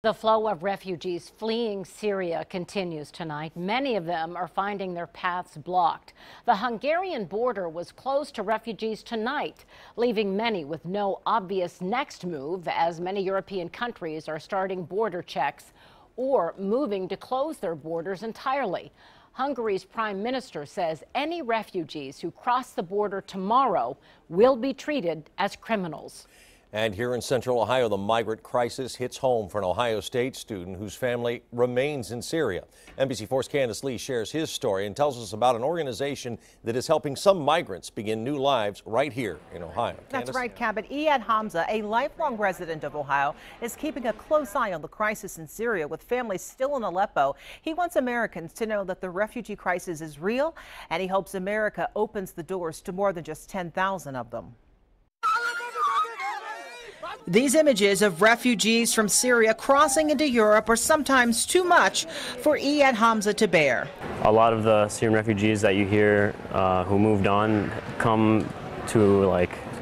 The flow of refugees fleeing Syria continues tonight. Many of them are finding their paths blocked. The Hungarian border was closed to refugees tonight, leaving many with no obvious next move, as many European countries are starting border checks or moving to close their borders entirely. Hungary's prime minister says any refugees who cross the border tomorrow will be treated as criminals. And here in Central Ohio, the migrant crisis hits home for an Ohio State student whose family remains in Syria. NBC4's Candace Lee shares his story and tells us about an organization that is helping some migrants begin new lives right here in Ohio. That's right, Cabot. Iyad Hamza, a lifelong resident of Ohio, is keeping a close eye on the crisis in Syria with families still in Aleppo. He wants Americans to know that the refugee crisis is real, and he hopes America opens the doors to more than just 10,000 of them. These images of refugees from Syria crossing into Europe are sometimes too much for Iyad Hamza to bear. A lot of the Syrian refugees that you hear who moved on come to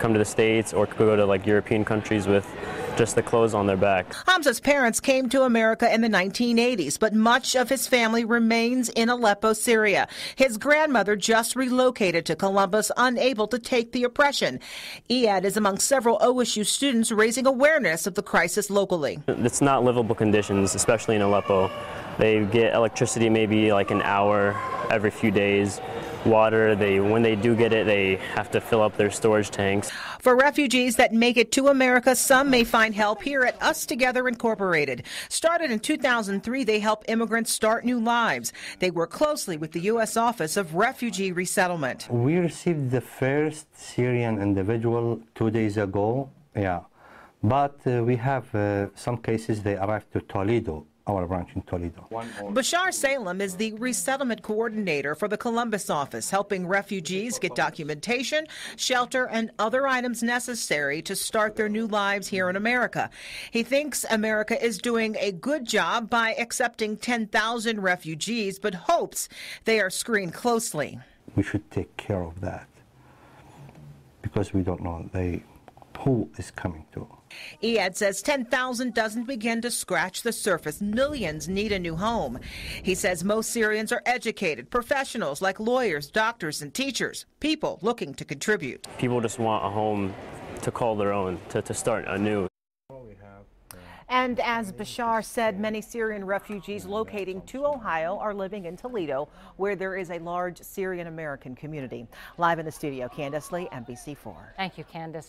the States or go to European countries with just the clothes on their back. Hamza's parents came to America in the 1980s, but much of his family remains in Aleppo, Syria. His grandmother just relocated to Columbus, unable to take the oppression. Iyad is among several OSU students raising awareness of the crisis locally. It's not livable conditions, especially in Aleppo. They get electricity maybe an hour every few days. Water, when they do get it, they have to fill up their storage tanks. For refugees that make it to America, some may find help here at Us Together Incorporated. Started in 2003, they help immigrants start new lives. They work closely with the U.S. Office of Refugee Resettlement. We received the first Syrian individual 2 days ago, but we have some cases they arrived to Toledo. Our branch in Toledo. Bashar Salem is the resettlement coordinator for the Columbus office, helping refugees get documentation, shelter, and other items necessary to start their new lives here in America. He thinks America is doing a good job by accepting 10,000 refugees, but hopes they are screened closely. We should take care of that because we don't know who is coming to. Iyad says 10,000 doesn't begin to scratch the surface. Millions need a new home. He says most Syrians are educated, professionals like lawyers, doctors, and teachers, people looking to contribute. People just want a home to call their own, to start anew. And as Bashar said, many Syrian refugees locating to Ohio are living in Toledo, where there is a large Syrian American community. Live in the studio, Candace Lee, NBC4. Thank you, Candace.